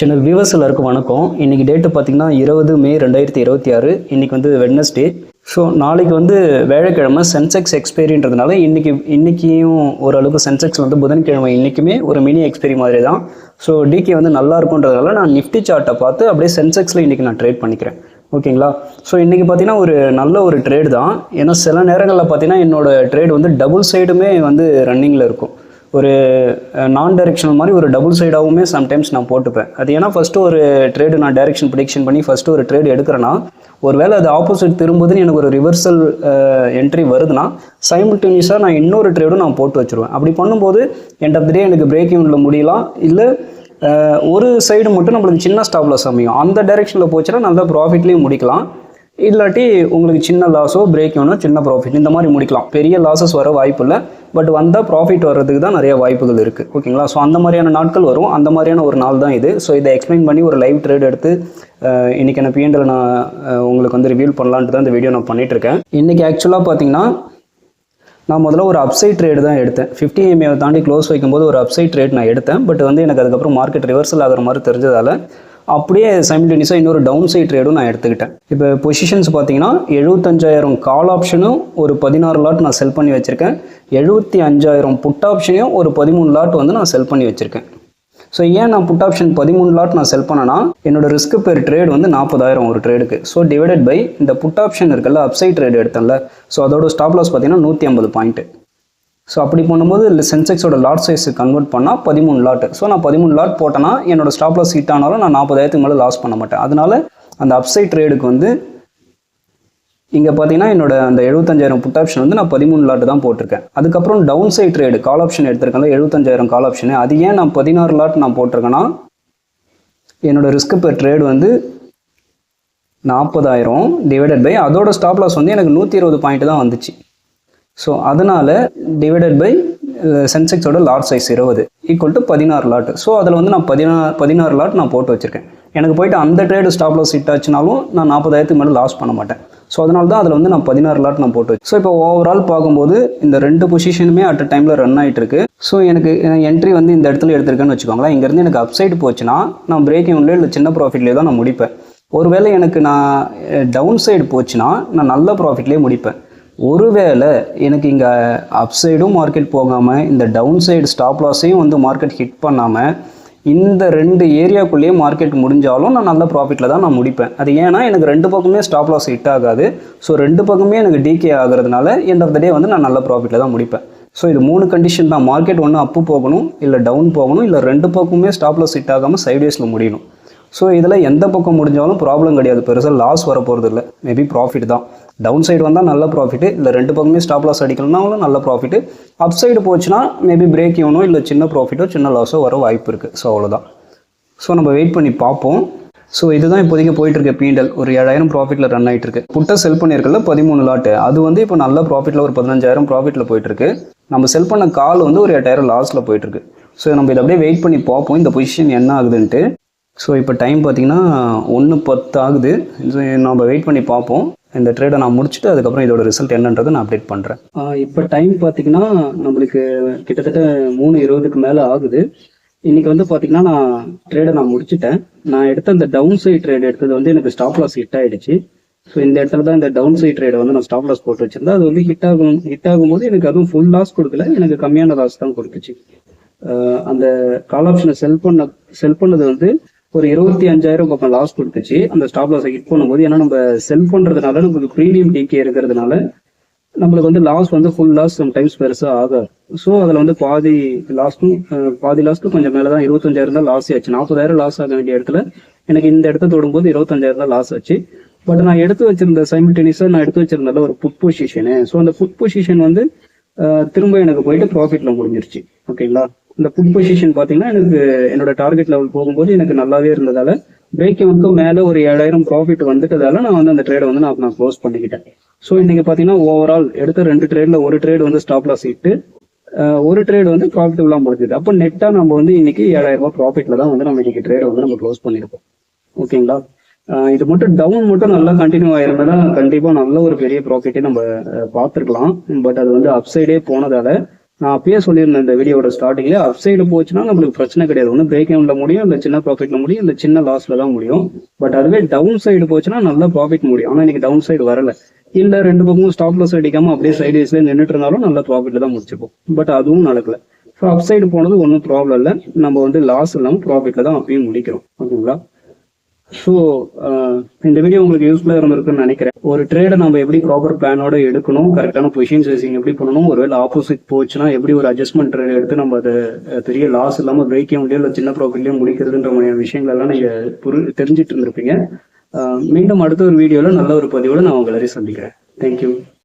Channel viewers எல்லாருக்கும் வணக்கம். இன்றைக்கி டேட்டு பார்த்திங்கன்னா 20 மே 2026. இன்றைக்கி வந்து வெட்னஸ்டே. ஸோ நாளைக்கு வந்து வேலைக்கிழமை சென்செக்ஸ் எக்ஸ்பைரின்றதுனால இன்றைக்கியும் ஓரளவுக்கு சென்செக்ஸ் வந்து புதன்கிழமை இன்றைக்குமே ஒரு மினி எக்ஸ்பைரி மாதிரி தான். ஸோ டிகே வந்து நல்லா இருக்குன்றதுனால நான் நிஃப்டி சார்ட்டை பார்த்து அப்படியே சென்செக்ஸில் இன்றைக்கி நான் ட்ரேட் பண்ணிக்கிறேன். ஓகேங்களா? ஸோ இன்றைக்கி பார்த்தீங்கன்னா ஒரு நல்ல ஒரு ட்ரேடு தான். ஏன்னா சில நேரங்களில் பார்த்தீங்கன்னா என்னோடய ட்ரேடு வந்து டபுள் சைடுமே வந்து ரன்னிங்கில் இருக்கும். ஒரு நான் டைரெக்ஷனல் மாதிரி ஒரு டபுள் சைடாகவுமே சம்டைம்ஸ் நான் போட்டுப்பேன். அது ஏன்னா ஃபஸ்ட்டு ஒரு ட்ரேடு நான் டைரெக்ஷன் ப்ரிடிக்ஷன் பண்ணி ஃபஸ்ட்டு ஒரு ட்ரேடு எடுக்கிறேன்னா, ஒரு வேளை அது ஆப்போசிட் திரும்புதுன்னு எனக்கு ஒரு ரிவர்சல் என்ட்ரி வருதுன்னா சைமல்டேனியஸாக நான் இன்னொரு ட்ரேடும் நான் போட்டு வச்சுருவேன். அப்படி பண்ணும்போது எண்ட் ஆஃப் த டே எனக்கு பிரேக் ஈவனில் முடியலாம், இல்லை ஒரு சைடு மட்டும் நம்மளுக்கு சின்ன ஸ்டாப் லாஸ் அமையும். அந்த டைரெக்ஷனில் போச்சுன்னா நல்ல ப்ராஃபிட்லேயும் முடிக்கலாம், இல்லாட்டி உங்களுக்கு சின்ன லாஸோ பிரேக் ஈவனோ சின்ன ப்ராஃபிட் இந்த மாதிரி முடிக்கலாம். பெரிய லாஸஸ் வர வாய்ப்பு இல்லை, பட் வந்தால் ப்ராஃபிட் வர்றதுக்கு தான் நிறைய வாய்ப்புகள் இருக்குது. ஓகேங்களா? ஸோ அந்த மாதிரியான நாட்கள் வரும். அந்த மாதிரியான ஒரு நாள் தான் இது. ஸோ இதை எக்ஸ்பிளைன் பண்ணி ஒரு லைவ் ட்ரேட் எடுத்து இன்றைக்கி என்ன பிஎன்டில் நான் உங்களுக்கு வந்து ரிவீல் பண்ணலான்ட்டு தான் இந்த வீடியோ நான் பண்ணிகிட்ருக்கேன். இன்றைக்கி ஆக்சுவலாக பார்த்தீங்கன்னா நான் முதல்ல ஒரு அப்சைட் ட்ரேடு தான் எடுத்தேன். 50 EMA தாண்டி க்ளோஸ் வைக்கும்போது ஒரு அப்சைட் ட்ரேட் நான் எடுத்தேன். பட் வந்து எனக்கு அதுக்கப்புறம் மார்க்கெட் ரிவர்சல் ஆகிற மாதிரி தெரிஞ்சதால் அப்படியே சைமல்டேனியஸாக இன்னொரு டவுன் சைட் ட்ரேடும் நான் எடுத்துக்கிட்டேன். இப்போ பொசிஷன்ஸ் பார்த்தீங்கன்னா 75,000 கால் ஆப்ஷனும் ஒரு 16 லாட் நான் செல் பண்ணி வச்சுருக்கேன். 75,000 புட் ஆப்ஷனையும் ஒரு 13 லாட் வந்து நான் செல் பண்ணி வச்சுருக்கேன். ஸோ ஏன் நான் புட் ஆப்ஷன் 13 லாட் நான் செல் பண்ணேன்னா, என்னோட ரிஸ்க் பெர் ட்ரேட் வந்து 40,000 ஒரு ட்ரேடுக்கு. ஸோ டிவைடட் பை இந்த புட் ஆப்ஷன் இருக்குல்ல, அப்சைட் ட்ரேட் எடுத்தேன்ல, ஸோ அதோட ஸ்டாப் லாஸ் பார்த்தீங்கன்னா 150 பாயிண்ட். ஸோ அப்படி பண்ணும்போது இல்லை சென்செக்ஸோட லாட் சைஸ் கன்வெர்ட் பண்ணால் 13 லாட். ஸோ நான் 13 லாட் போட்டேன்னா என்னோட ஸ்டாப் லாஸ் ஹிட் ஆனாலும் நான் 40,000க்கு மேலே லாஸ் பண்ண மாட்டேன். அதனால அந்த அப்சைட் ட்ரேடுக்கு வந்து இங்கே பார்த்தீங்கன்னா என்னோட அந்த 75,000 புட் ஆப்ஷன் வந்து நான் 13 லாட் தான் போட்டிருக்கேன். அதுக்கப்புறம் down side trade call option எடுத்திருக்கேன்ல, 75,000 கால் ஆப்ஷனு, அது ஏன் நான் 16 லாட் நான் போட்டிருக்கேன்னா, என்னோட ரிஸ்க் பெர் ட்ரேடு வந்து 40,000 டிவைடட் பை அதோட ஸ்டாப் லாஸ் வந்து எனக்கு 120 பாயிண்ட் தான் வந்துச்சு. ஸோ அதனால் டிவைடட் பை சென்செக்ஸோட lot size 20 equal to 16 lot. So அதில் வந்து நான் 16 லாட் நான் போட்டு வச்சுருக்கேன். எனக்கு போய்ட்டு அந்த ட்ரேடு ஸ்டாப் லாஸ் ஹிட் ஆச்சுனாலும் நான் 40,000க்கு மேலே லாஸ் பண்ண மாட்டேன். ஸோ அதனால தான் அதில் வந்து நான் 16 லாட் நான் போட்டு வச்சு. ஸோ இப்போ ஓவரால் பார்க்கும்போது இந்த ரெண்டு பொசிஷனுமே அட் அ டைமில் ரன் ஆகிட்டு இருக்கு. ஸோ எனக்கு என்ட்ரி வந்து இந்த இடத்துல எடுத்திருக்கேன்னு வச்சுக்கோங்களேன். இங்கேருந்து எனக்கு அப்சைடு போச்சுன்னா நான் பிரேக் ஈவன்லேயே இல்லை சின்ன ப்ராஃபிட்லேயே தான் நான் முடிப்பேன். ஒருவேளை எனக்கு நான் டவுன் சைடு போச்சுன்னா நான் நல்ல ப்ராஃபிட்லேயே முடிப்பேன். ஒருவேளை எனக்கு இங்கே அப்சைடும் மார்க்கெட் போகாமல் இந்த டவுன் சைடு ஸ்டாப் லாஸையும் வந்து மார்க்கெட் ஹிட் பண்ணாமல் இந்த ரெண்டு ஏரியாக்குள்ளேயே மார்க்கெட் முடிஞ்சாலும் நான் நல்ல ப்ராஃபிட்டில் தான் நான் முடிப்பேன். அது ஏன்னா எனக்கு ரெண்டு பக்கமே ஸ்டாப் லாஸ் ஹிட் ஆகாது. ஸோ ரெண்டு பக்கமே எனக்கு டிகே ஆகிறதுனால எண்ட் ஆஃப் த டே வந்து நான் நல்ல ப்ராஃபிட்டில் தான் முடிப்பேன். ஸோ இது 3 கண்டிஷன் தான். மார்க்கெட் ஒன்று அப்பு போகணும், இல்லை டவுன் போகணும், இல்லை ரெண்டு பக்கமே ஸ்டாப் லாஸ் ஹிட் ஆகாமல் சைட்வேஸில் முடியணும். ஸோ இதில் எந்த பக்கம் முடிஞ்சாலும் ப்ராப்ளம் கிடையாது, பெருசாக லாஸ் வர போகிறது இல்லை, மேபி ப்ராஃபிட் தான். டவுன் சைடு வந்தால் நல்ல ப்ராஃபிட்டு, இல்லை ரெண்டு பக்கமே ஸ்டாப் லாஸ் அடிக்கணும்னாலும் நல்ல ப்ராஃபிட்டு. அப் சைடு போச்சுன்னா மேபி பிரேக் ஈவனோ இல்லை சின்ன ப்ராஃபிட்டோ சின்ன லாஸோ வர வாய்ப்பு இருக்குது. ஸோ அவ்வளோதான். ஸோ நம்ம வெயிட் பண்ணி பார்ப்போம். ஸோ இதுதான் இப்போதைக்கு போயிட்டுருக்க பிஎன்எல் ஒரு 7,000 ப்ராஃபிட்டில் ரன் ஆகிட்டு இருக்கு. புட்டை செல் பண்ணியிருக்கல 13 லாட்டு, அது வந்து இப்போ நல்ல ப்ராஃபிட்டில் ஒரு 15,000 ப்ராஃபிட்டில் போயிட்டுருக்கு. நம்ம செல் பண்ண கால் வந்து ஒரு 8,000 லாஸில் போயிட்டுருக்கு. ஸோ நம்ம இதை அப்படியே வெயிட் பண்ணி பார்ப்போம் இந்த பொசிஷன் என்ன ஆகுதுன்ட்டு. ஸோ இப்போ டைம் பார்த்திங்கன்னா 1:10 ஆகுது. நம்ம வெயிட் பண்ணி பார்ப்போம். இந்த ட்ரேடை நான் முடிச்சுட்டு அதுக்கப்புறம் இதோட ரிசல்ட் என்னன்றதை நான் அப்டேட் பண்ணுறேன். இப்போ டைம் பார்த்திங்கன்னா நம்மளுக்கு கிட்டத்தட்ட 3:20க்கு மேலே ஆகுது. இன்றைக்கி வந்து பார்த்திங்கன்னா நான் ட்ரேடை நான் முடிச்சுட்டேன். நான் எடுத்த அந்த டவுன் சைட் ட்ரேட் எடுத்தது வந்து எனக்கு ஸ்டாப் லாஸ் ஹிட் ஆகிடுச்சு. ஸோ இந்த இடத்துல தான் இந்த டவுன் சைட் ட்ரேடை வந்து நான் ஸ்டாப் லாஸ் போட்டு வச்சுருந்தேன். அது வந்து ஹிட் ஆகும்போது எனக்கு அதுவும் ஃபுல் லாஸ் கொடுக்கல, எனக்கு கம்மியான லாஸ் தான் கொடுத்துச்சு. அந்த கால் ஆப்ஷனை செல் பண்ணது வந்து ஒரு 25,000 பக்கம் லாஸ் கொடுத்துச்சு அந்த ஸ்டாப் லாஸை ஹிட் பண்ணும்போது. ஏன்னா நம்ம செல் பண்ணுறதுனால நமக்கு ப்ரீமியம் டிகே இருக்கிறதுனால நம்மளுக்கு வந்து லாஸ் வந்து ஃபுல் லாஸ் சம்டைம்ஸ் பெருசாக ஆகாது. ஸோ அதில் வந்து பாதி லாஸ்க்கு கொஞ்சம் மேலே தான் 25,000 தான் லாஸ் ஆச்சு. 40,000 லாஸ் ஆக வேண்டிய இடத்துல எனக்கு இந்த இடத்த தொடும்போது 25,000 தான் லாஸ் ஆச்சு. பட் நான் எடுத்து வச்சிருந்த சைமல்டேனியஸாக நான் எடுத்து வச்சிருந்தால ஒரு புட் பொசிஷனு. ஸோ அந்த புட் பொசிஷன் வந்து திரும்ப எனக்கு போயிட்டு ப்ராஃபிட்டில் முடிஞ்சிருச்சு. ஓகேங்களா? இந்த புட் பொசிஷன் பார்த்தீங்கன்னா எனக்கு என்னோட டார்கெட் லெவல் போகும்போது எனக்கு நல்லாவே இருந்ததால பிரேக் ஈவனுக்கு மேலே ஒரு 7,000 ப்ராஃபிட் வந்துட்டதால நான் வந்து அந்த ட்ரேடை வந்து நான் க்ளோஸ் பண்ணிக்கிட்டேன். ஸோ இன்னைக்கு பார்த்தீங்கன்னா ஓவரால் எடுத்த 2 ட்ரேடில் ஒரு ட்ரேடு வந்து ஸ்டாப் லாஸ் ஹிட்டு, ஒரு ட்ரேடு வந்து ப்ராஃபிட்டபுளாக முடிஞ்சுது. அப்போ நெட்டாக நம்ம வந்து இன்னைக்கு 7,000 ப்ராஃபிட்டில் தான் வந்து நம்ம இன்னைக்கு ட்ரேடை வந்து நம்ம க்ளோஸ் பண்ணியிருக்கோம். ஓகேங்களா? இது மட்டும் டவுன் மட்டும் நல்லா கண்டினியூ ஆயிருந்தா கண்டிப்பாக நல்ல ஒரு பெரிய ப்ராஃபிட்டே நம்ம பார்த்துருக்கலாம். பட் அது வந்து அப்சைடே போனதால நான் அப்பயே சொல்லியிருந்தேன் இந்த வீடியோட ஸ்டார்டிங்ல, அப் சைடு போச்சுன்னா நம்மளுக்கு பிரச்சனை கிடையாது. ஒன்றும் பிரேக் எவன்ல முடியும், இல்லை சின்ன ப்ராஃபிட்ல முடியும், இல்லை சின்ன லாஸ்ல தான் முடியும். பட் அதுவே டவுன் சைடு போச்சுன்னா நல்ல ப்ராஃபிட் முடியும். ஆனால் இன்னைக்கு டவுன் சைடு வரல. இல்லை ரெண்டு பக்கமும் ஸ்டாப் லாஸ் அடிக்காம அப்படியே சைடு வைஸ்ல நின்றுட்டு இருந்தாலும் நல்ல ப்ராஃபிட்ல தான் முடிச்சிருப்போம். பட் அதுவும் நடக்கல. ஸோ அப் சைடு போனது ஒன்றும் ப்ராப்ளம் இல்லை. நம்ம வந்து லாஸ் இல்லாமல் ப்ராஃபிட்ல தான் அப்பயும் முடிக்கிறோம். ஓகேங்களா? ஸோ இந்த வீடியோ உங்களுக்கு யூஸ்ஃபுல்லாக இருந்திருக்குன்னு நினைக்கிறேன். ஒரு ட்ரேடை நம்ம எப்படி ப்ராப்பர் பிளானோட எடுக்கணும், கரெக்டான பொசிஷன் சைசிங் எப்படி பண்ணணும், ஒருவேளை ஆப்போசிட் போச்சுன்னா எப்படி ஒரு அட்ஜஸ்ட்மெண்ட் ட்ரேட் எடுத்து நம்ம அதை பெரிய லாஸ் இல்லாமல் பிரேக்கையும் முடியும், இல்லை சின்ன ப்ராஃபிட்லையும் முடிக்கிறதுன்ற மாதிரியான விஷயங்கள் எல்லாம் நீங்கள் தெரிஞ்சிட்டு இருந்திருப்பீங்க. மீண்டும் அடுத்த ஒரு வீடியோவில் நல்ல ஒரு பதிவோடு நான் உங்களை சந்திக்கிறேன். தேங்க்யூ.